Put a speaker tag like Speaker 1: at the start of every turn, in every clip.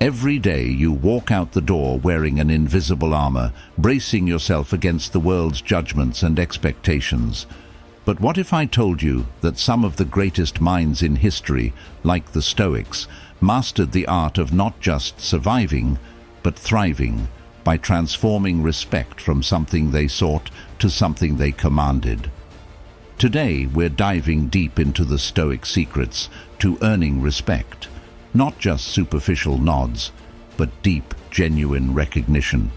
Speaker 1: Every day you walk out the door wearing an invisible armor, bracing yourself against the world's judgments and expectations. But what if I told you that some of the greatest minds in history, like the Stoics, mastered the art of not just surviving, but thriving, by transforming respect from something they sought to something they commanded? Today, we're diving deep into the Stoic secrets to earning respect. Not just superficial nods, but deep, genuine recognition.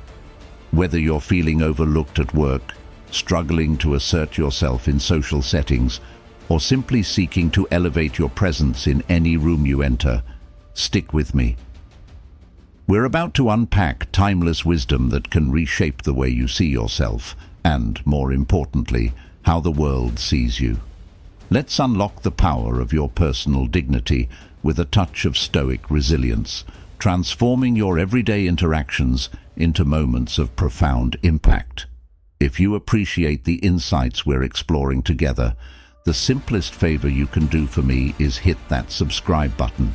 Speaker 1: Whether you're feeling overlooked at work, struggling to assert yourself in social settings, or simply seeking to elevate your presence in any room you enter, stick with me. We're about to unpack timeless wisdom that can reshape the way you see yourself, and, more importantly, how the world sees you. Let's unlock the power of your personal dignity with a touch of Stoic resilience, transforming your everyday interactions into moments of profound impact. If you appreciate the insights we're exploring together, the simplest favor you can do for me is hit that subscribe button.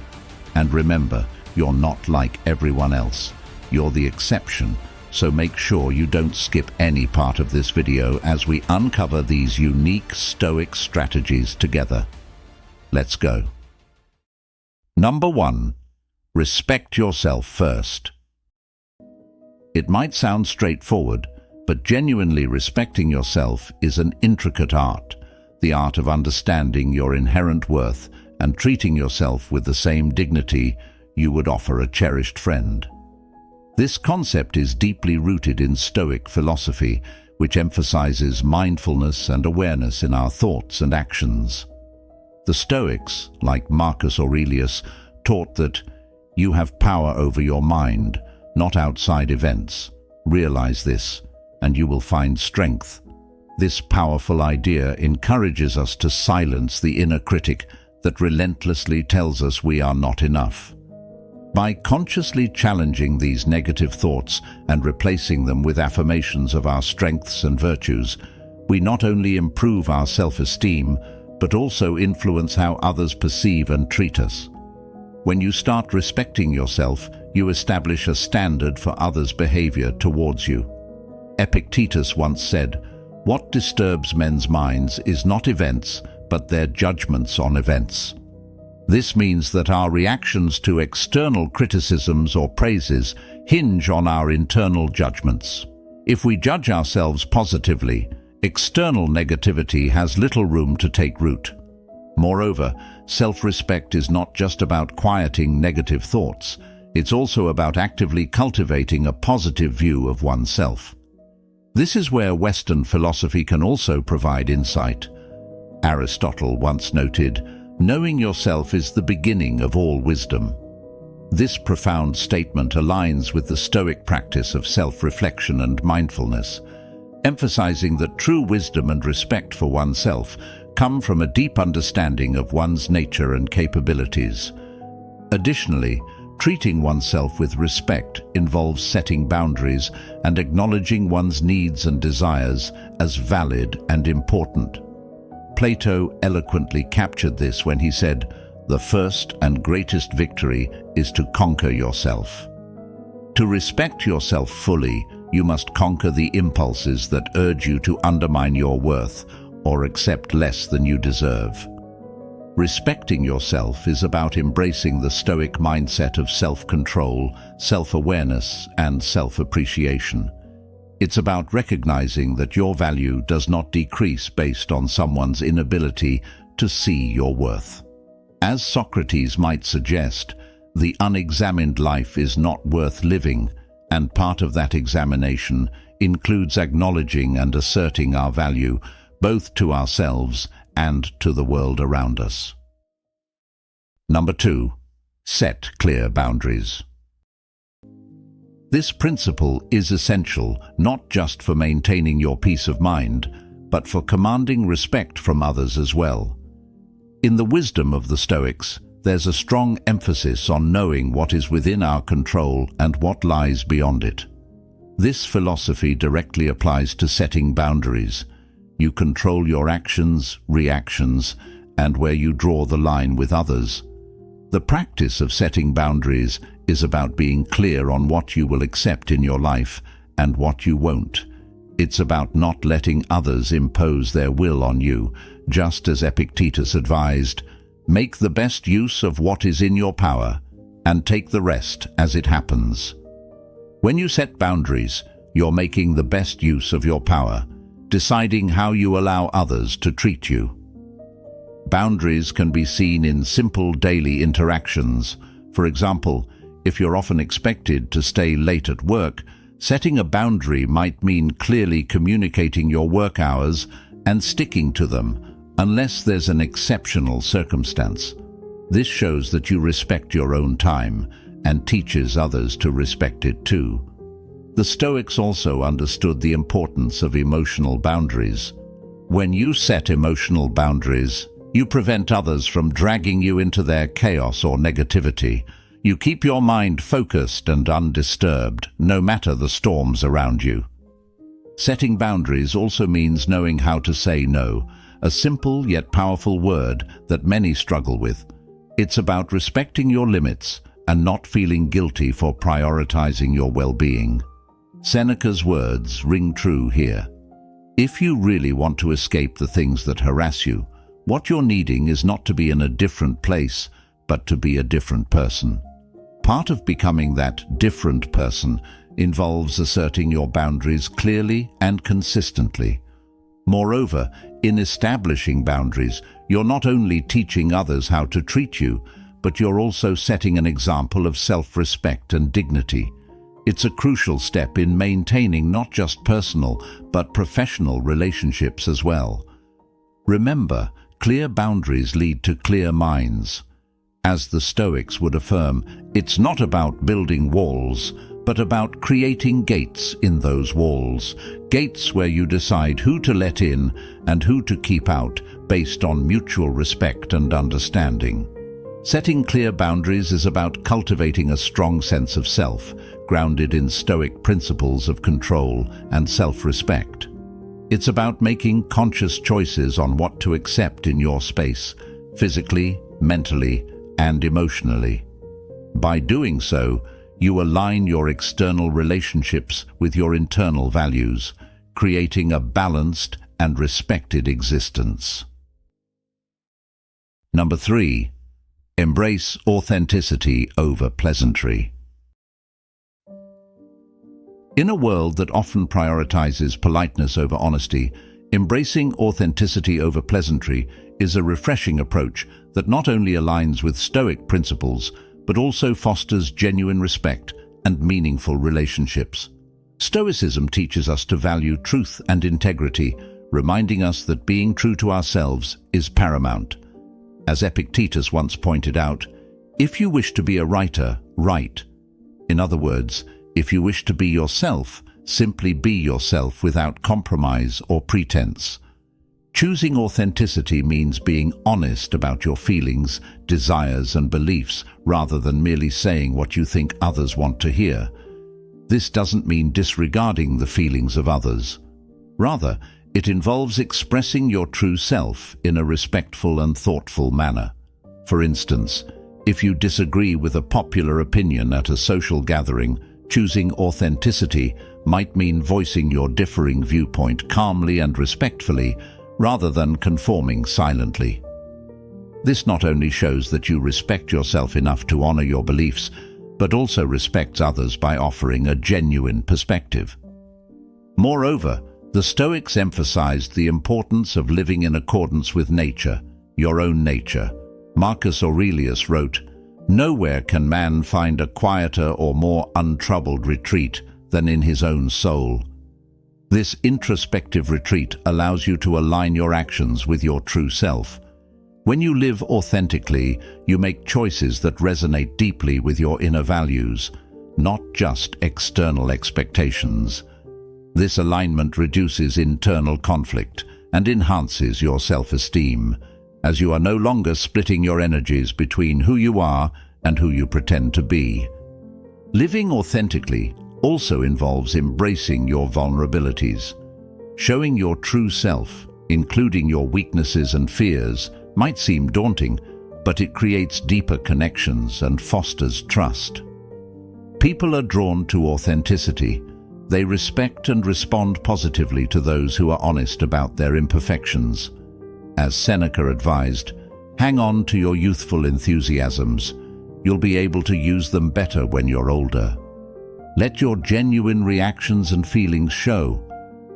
Speaker 1: And remember, you're not like everyone else. You're the exception, so make sure you don't skip any part of this video as we uncover these unique Stoic strategies together. Let's go. Number 1. Respect yourself first. It might sound straightforward, but genuinely respecting yourself is an intricate art, the art of understanding your inherent worth and treating yourself with the same dignity you would offer a cherished friend. This concept is deeply rooted in Stoic philosophy, which emphasizes mindfulness and awareness in our thoughts and actions. The Stoics, like Marcus Aurelius, taught that you have power over your mind, not outside events. Realize this, and you will find strength. This powerful idea encourages us to silence the inner critic that relentlessly tells us we are not enough. By consciously challenging these negative thoughts and replacing them with affirmations of our strengths and virtues, we not only improve our self-esteem, but also influence how others perceive and treat us. When you start respecting yourself, you establish a standard for others' behavior towards you. Epictetus once said, "What disturbs men's minds is not events, but their judgments on events." This means that our reactions to external criticisms or praises hinge on our internal judgments. If we judge ourselves positively, external negativity has little room to take root. Moreover, self-respect is not just about quieting negative thoughts, it's also about actively cultivating a positive view of oneself. This is where Western philosophy can also provide insight. Aristotle once noted, "Knowing yourself is the beginning of all wisdom." This profound statement aligns with the Stoic practice of self-reflection and mindfulness, emphasizing that true wisdom and respect for oneself come from a deep understanding of one's nature and capabilities. Additionally, treating oneself with respect involves setting boundaries and acknowledging one's needs and desires as valid and important. Plato eloquently captured this when he said, "The first and greatest victory is to conquer yourself." To respect yourself fully, you must conquer the impulses that urge you to undermine your worth or accept less than you deserve. Respecting yourself is about embracing the Stoic mindset of self-control, self-awareness, and self-appreciation. It's about recognizing that your value does not decrease based on someone's inability to see your worth. As Socrates might suggest, the unexamined life is not worth living, and part of that examination includes acknowledging and asserting our value, both to ourselves and to the world around us. Number 2. Set clear boundaries. This principle is essential not just for maintaining your peace of mind, but for commanding respect from others as well. In the wisdom of the Stoics, there's a strong emphasis on knowing what is within our control and what lies beyond it. This philosophy directly applies to setting boundaries. You control your actions, reactions, and where you draw the line with others. The practice of setting boundaries is about being clear on what you will accept in your life and what you won't. It's about not letting others impose their will on you, just as Epictetus advised, "Make the best use of what is in your power, and take the rest as it happens." When you set boundaries, you're making the best use of your power, deciding how you allow others to treat you. Boundaries can be seen in simple daily interactions. For example, if you're often expected to stay late at work, setting a boundary might mean clearly communicating your work hours and sticking to them, unless there's an exceptional circumstance. This shows that you respect your own time and teaches others to respect it too. The Stoics also understood the importance of emotional boundaries. When you set emotional boundaries, you prevent others from dragging you into their chaos or negativity. You keep your mind focused and undisturbed, no matter the storms around you. Setting boundaries also means knowing how to say no, a simple yet powerful word that many struggle with. It's about respecting your limits and not feeling guilty for prioritizing your well-being. Seneca's words ring true here. If you really want to escape the things that harass you, what you're needing is not to be in a different place, but to be a different person. Part of becoming that different person involves asserting your boundaries clearly and consistently. Moreover, in establishing boundaries, you're not only teaching others how to treat you, but you're also setting an example of self-respect and dignity. It's a crucial step in maintaining not just personal, but professional relationships as well. Remember, clear boundaries lead to clear minds. As the Stoics would affirm, it's not about building walls, but about creating gates in those walls. Gates where you decide who to let in and who to keep out based on mutual respect and understanding. Setting clear boundaries is about cultivating a strong sense of self, grounded in Stoic principles of control and self-respect. It's about making conscious choices on what to accept in your space, physically, mentally, and emotionally. By doing so, you align your external relationships with your internal values, creating a balanced and respected existence. Number 3. Embrace authenticity over pleasantry. In a world that often prioritizes politeness over honesty, embracing authenticity over pleasantry is a refreshing approach that not only aligns with Stoic principles, but also fosters genuine respect and meaningful relationships. Stoicism teaches us to value truth and integrity, reminding us that being true to ourselves is paramount. As Epictetus once pointed out, if you wish to be a writer, write. In other words, if you wish to be yourself, simply be yourself without compromise or pretense. Choosing authenticity means being honest about your feelings, desires, and beliefs, rather than merely saying what you think others want to hear. This doesn't mean disregarding the feelings of others. Rather, it involves expressing your true self in a respectful and thoughtful manner. For instance, if you disagree with a popular opinion at a social gathering, choosing authenticity might mean voicing your differing viewpoint calmly and respectfully, rather than conforming silently. This not only shows that you respect yourself enough to honor your beliefs, but also respects others by offering a genuine perspective. Moreover, the Stoics emphasized the importance of living in accordance with nature, your own nature. Marcus Aurelius wrote, "Nowhere can man find a quieter or more untroubled retreat than in his own soul." This introspective retreat allows you to align your actions with your true self. When you live authentically, you make choices that resonate deeply with your inner values, not just external expectations. This alignment reduces internal conflict and enhances your self-esteem, as you are no longer splitting your energies between who you are and who you pretend to be. Living authentically also involves embracing your vulnerabilities. Showing your true self, including your weaknesses and fears, might seem daunting, but it creates deeper connections and fosters trust. People are drawn to authenticity. They respect and respond positively to those who are honest about their imperfections. As Seneca advised, hang on to your youthful enthusiasms. You'll be able to use them better when you're older. Let your genuine reactions and feelings show.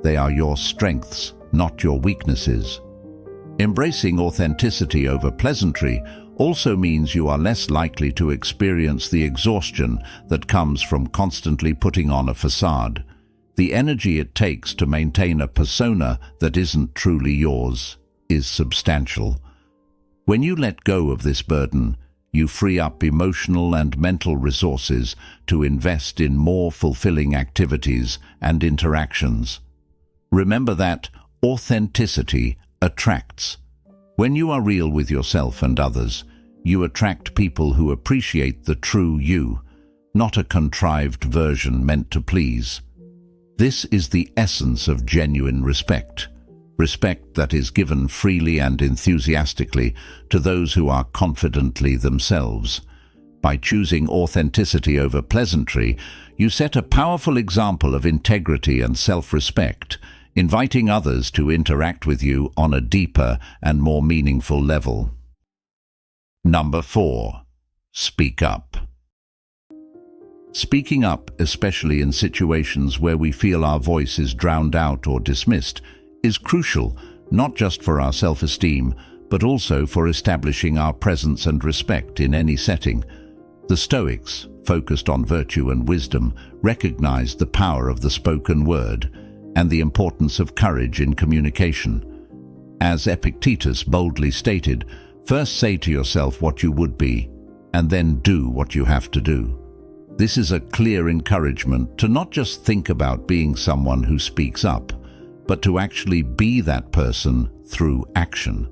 Speaker 1: They are your strengths, not your weaknesses. Embracing authenticity over pleasantry also means you are less likely to experience the exhaustion that comes from constantly putting on a facade. The energy it takes to maintain a persona that isn't truly yours is substantial. When you let go of this burden, you free up emotional and mental resources to invest in more fulfilling activities and interactions. Remember that authenticity attracts. When you are real with yourself and others, you attract people who appreciate the true you, not a contrived version meant to please. This is the essence of genuine respect. Respect that is given freely and enthusiastically to those who are confidently themselves. By choosing authenticity over pleasantry, you set a powerful example of integrity and self-respect, inviting others to interact with you on a deeper and more meaningful level. Number 4. Speak up. Speaking up, especially in situations where we feel our voice is drowned out or dismissed, is crucial, not just for our self-esteem, but also for establishing our presence and respect in any setting. The Stoics, focused on virtue and wisdom, recognized the power of the spoken word and the importance of courage in communication. As Epictetus boldly stated, first say to yourself what you would be, and then do what you have to do. This is a clear encouragement to not just think about being someone who speaks up, but to actually be that person through action.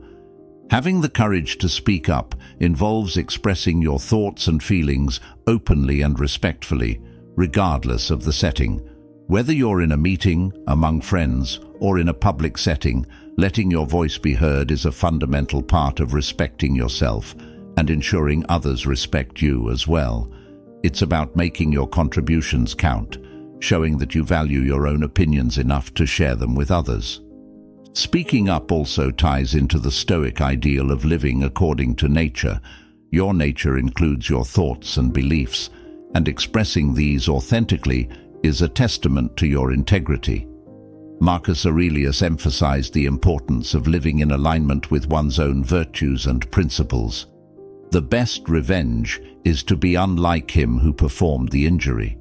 Speaker 1: Having the courage to speak up involves expressing your thoughts and feelings openly and respectfully, regardless of the setting. Whether you're in a meeting, among friends, or in a public setting, letting your voice be heard is a fundamental part of respecting yourself and ensuring others respect you as well. It's about making your contributions count, showing that you value your own opinions enough to share them with others. Speaking up also ties into the Stoic ideal of living according to nature. Your nature includes your thoughts and beliefs, and expressing these authentically is a testament to your integrity. Marcus Aurelius emphasized the importance of living in alignment with one's own virtues and principles. The best revenge is to be unlike him who performed the injury.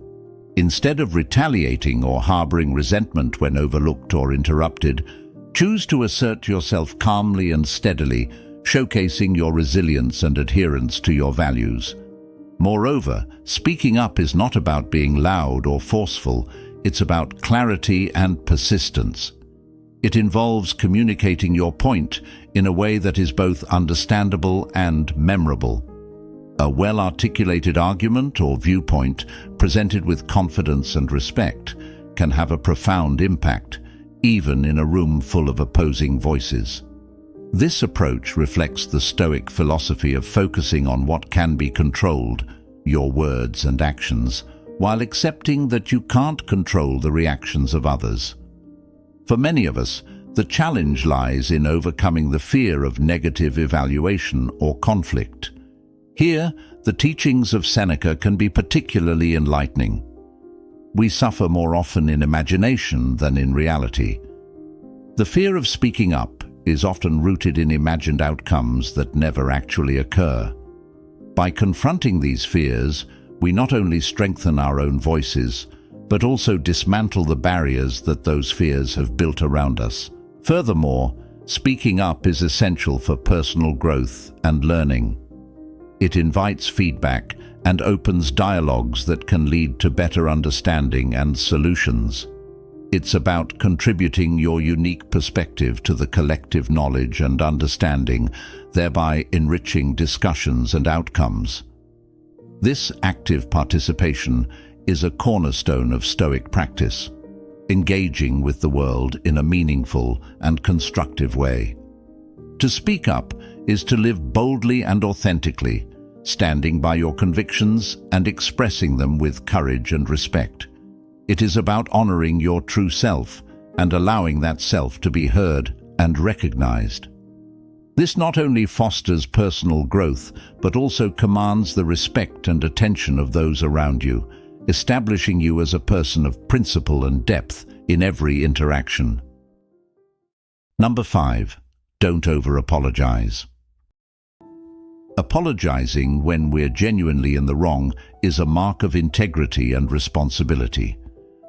Speaker 1: Instead of retaliating or harboring resentment when overlooked or interrupted, choose to assert yourself calmly and steadily, showcasing your resilience and adherence to your values. Moreover, speaking up is not about being loud or forceful, it's about clarity and persistence. It involves communicating your point in a way that is both understandable and memorable. A well-articulated argument or viewpoint presented with confidence and respect can have a profound impact, even in a room full of opposing voices. This approach reflects the Stoic philosophy of focusing on what can be controlled, your words and actions, while accepting that you can't control the reactions of others. For many of us, the challenge lies in overcoming the fear of negative evaluation or conflict. Here, the teachings of Seneca can be particularly enlightening. We suffer more often in imagination than in reality. The fear of speaking up is often rooted in imagined outcomes that never actually occur. By confronting these fears, we not only strengthen our own voices, but also dismantle the barriers that those fears have built around us. Furthermore, speaking up is essential for personal growth and learning. It invites feedback and opens dialogues that can lead to better understanding and solutions. It's about contributing your unique perspective to the collective knowledge and understanding, thereby enriching discussions and outcomes. This active participation is a cornerstone of Stoic practice, engaging with the world in a meaningful and constructive way. To speak up is to live boldly and authentically, standing by your convictions and expressing them with courage and respect. It is about honoring your true self and allowing that self to be heard and recognized. This not only fosters personal growth, but also commands the respect and attention of those around you, establishing you as a person of principle and depth in every interaction. Number 5. Don't over-apologize. Apologizing when we're genuinely in the wrong is a mark of integrity and responsibility.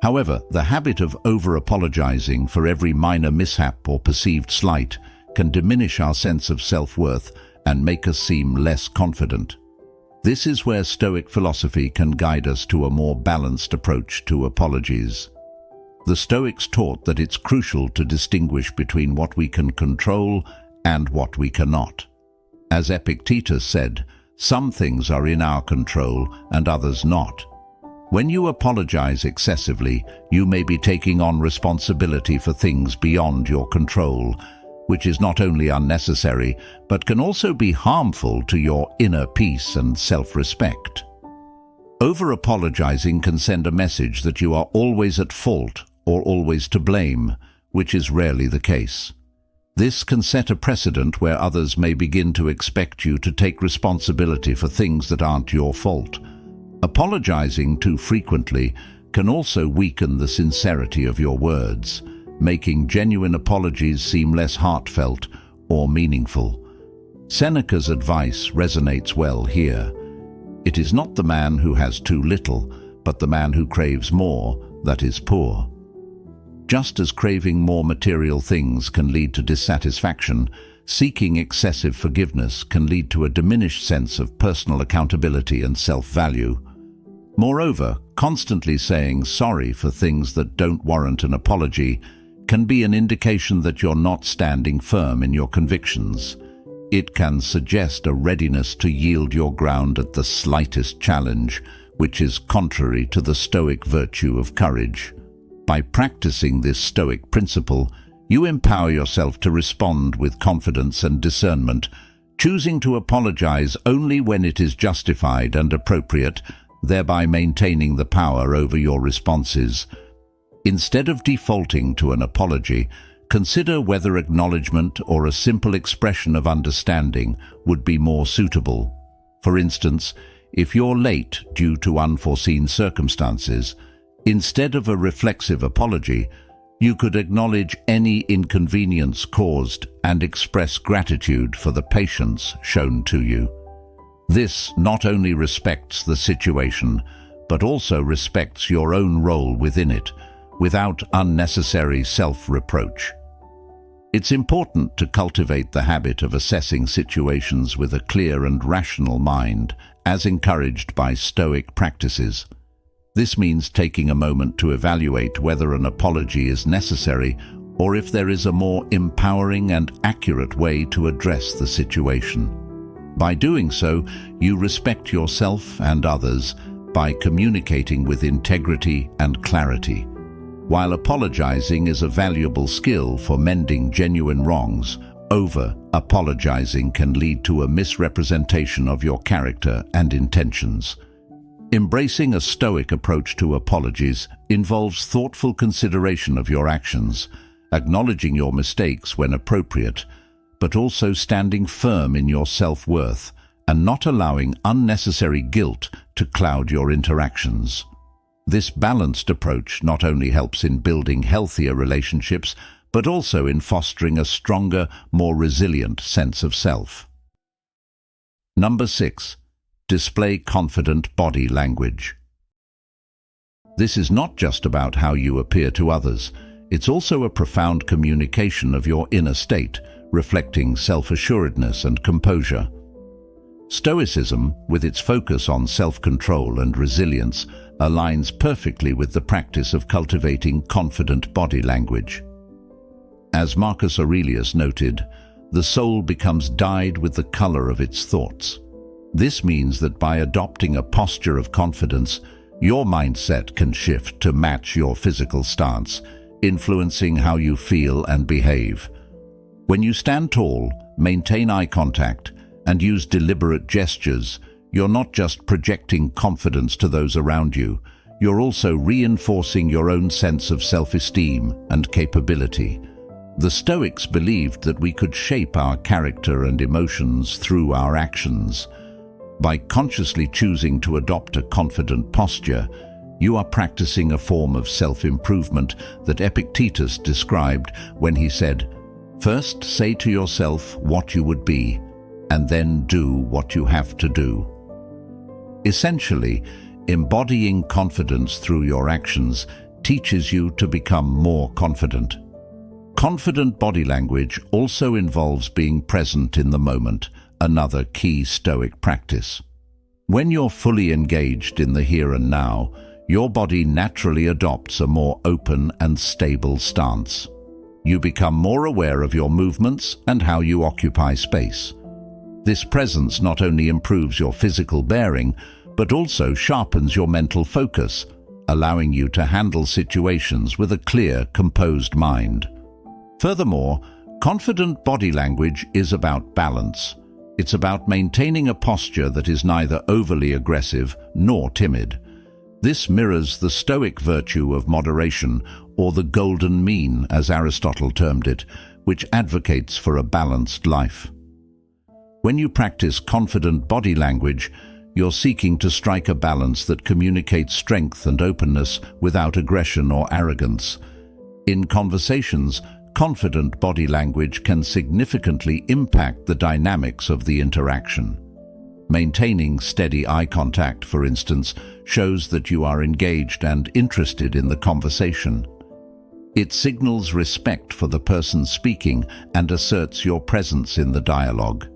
Speaker 1: However, the habit of over-apologizing for every minor mishap or perceived slight can diminish our sense of self-worth and make us seem less confident. This is where Stoic philosophy can guide us to a more balanced approach to apologies. The Stoics taught that it's crucial to distinguish between what we can control and what we cannot. As Epictetus said, some things are in our control and others not. When you apologize excessively, you may be taking on responsibility for things beyond your control, which is not only unnecessary, but can also be harmful to your inner peace and self-respect. Over-apologizing can send a message that you are always at fault or always to blame, which is rarely the case. This can set a precedent where others may begin to expect you to take responsibility for things that aren't your fault. Apologizing too frequently can also weaken the sincerity of your words, making genuine apologies seem less heartfelt or meaningful. Seneca's advice resonates well here. It is not the man who has too little, but the man who craves more that is poor. Just as craving more material things can lead to dissatisfaction, seeking excessive forgiveness can lead to a diminished sense of personal accountability and self-value. Moreover, constantly saying sorry for things that don't warrant an apology can be an indication that you're not standing firm in your convictions. It can suggest a readiness to yield your ground at the slightest challenge, which is contrary to the Stoic virtue of courage. By practicing this Stoic principle, you empower yourself to respond with confidence and discernment, choosing to apologize only when it is justified and appropriate, thereby maintaining the power over your responses. Instead of defaulting to an apology, consider whether acknowledgement or a simple expression of understanding would be more suitable. For instance, if you're late due to unforeseen circumstances, instead of a reflexive apology, you could acknowledge any inconvenience caused and express gratitude for the patience shown to you. This not only respects the situation, but also respects your own role within it, without unnecessary self-reproach. It's important to cultivate the habit of assessing situations with a clear and rational mind, as encouraged by Stoic practices. This means taking a moment to evaluate whether an apology is necessary or if there is a more empowering and accurate way to address the situation. By doing so, you respect yourself and others by communicating with integrity and clarity. While apologizing is a valuable skill for mending genuine wrongs, over-apologizing can lead to a misrepresentation of your character and intentions. Embracing a Stoic approach to apologies involves thoughtful consideration of your actions, acknowledging your mistakes when appropriate, but also standing firm in your self-worth and not allowing unnecessary guilt to cloud your interactions. This balanced approach not only helps in building healthier relationships, but also in fostering a stronger, more resilient sense of self. Number 6. Display confident body language. This is not just about how you appear to others. It's also a profound communication of your inner state, reflecting self-assuredness and composure. Stoicism, with its focus on self-control and resilience, aligns perfectly with the practice of cultivating confident body language. As Marcus Aurelius noted, the soul becomes dyed with the color of its thoughts. This means that by adopting a posture of confidence, your mindset can shift to match your physical stance, influencing how you feel and behave. When you stand tall, maintain eye contact, and use deliberate gestures, you're not just projecting confidence to those around you, you're also reinforcing your own sense of self-esteem and capability. The Stoics believed that we could shape our character and emotions through our actions. By consciously choosing to adopt a confident posture, you are practicing a form of self-improvement that Epictetus described when he said, "First say to yourself what you would be, and then do what you have to do." Essentially, embodying confidence through your actions teaches you to become more confident. Confident body language also involves being present in the moment, another key Stoic practice. When you're fully engaged in the here and now, your body naturally adopts a more open and stable stance. You become more aware of your movements and how you occupy space. This presence not only improves your physical bearing, but also sharpens your mental focus, allowing you to handle situations with a clear, composed mind. Furthermore, confident body language is about balance. It's about maintaining a posture that is neither overly aggressive nor timid. This mirrors the Stoic virtue of moderation, or the golden mean, as Aristotle termed it, which advocates for a balanced life. When you practice confident body language, you're seeking to strike a balance that communicates strength and openness without aggression or arrogance. In conversations, confident body language can significantly impact the dynamics of the interaction. Maintaining steady eye contact, for instance, shows that you are engaged and interested in the conversation. It signals respect for the person speaking and asserts your presence in the dialogue.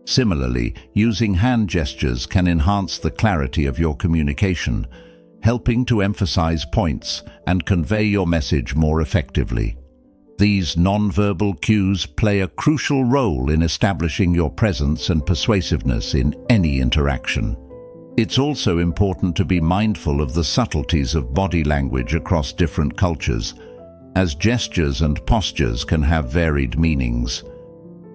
Speaker 1: Similarly, using hand gestures can enhance the clarity of your communication, helping to emphasize points and convey your message more effectively. These non-verbal cues play a crucial role in establishing your presence and persuasiveness in any interaction. It's also important to be mindful of the subtleties of body language across different cultures, as gestures and postures can have varied meanings.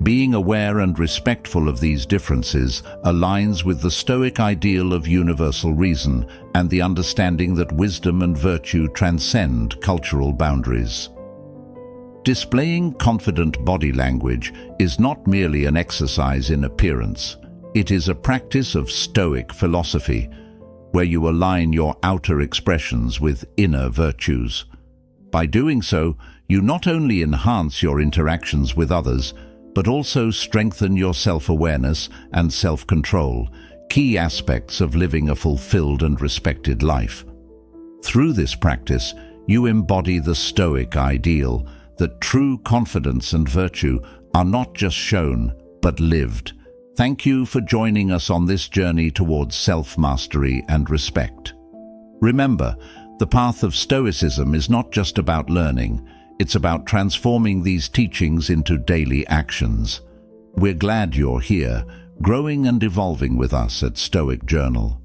Speaker 1: Being aware and respectful of these differences aligns with the Stoic ideal of universal reason and the understanding that wisdom and virtue transcend cultural boundaries. Displaying confident body language is not merely an exercise in appearance. It is a practice of Stoic philosophy, where you align your outer expressions with inner virtues. By doing so, you not only enhance your interactions with others, but also strengthen your self-awareness and self-control, key aspects of living a fulfilled and respected life. Through this practice, you embody the Stoic ideal that true confidence and virtue are not just shown, but lived. Thank you for joining us on this journey towards self-mastery and respect. Remember, the path of Stoicism is not just about learning, it's about transforming these teachings into daily actions. We're glad you're here, growing and evolving with us at Stoic Journal.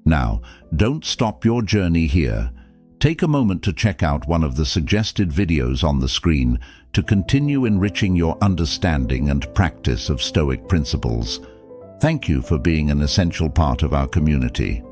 Speaker 1: Now, don't stop your journey here. Take a moment to check out one of the suggested videos on the screen to continue enriching your understanding and practice of Stoic principles. Thank you for being an essential part of our community.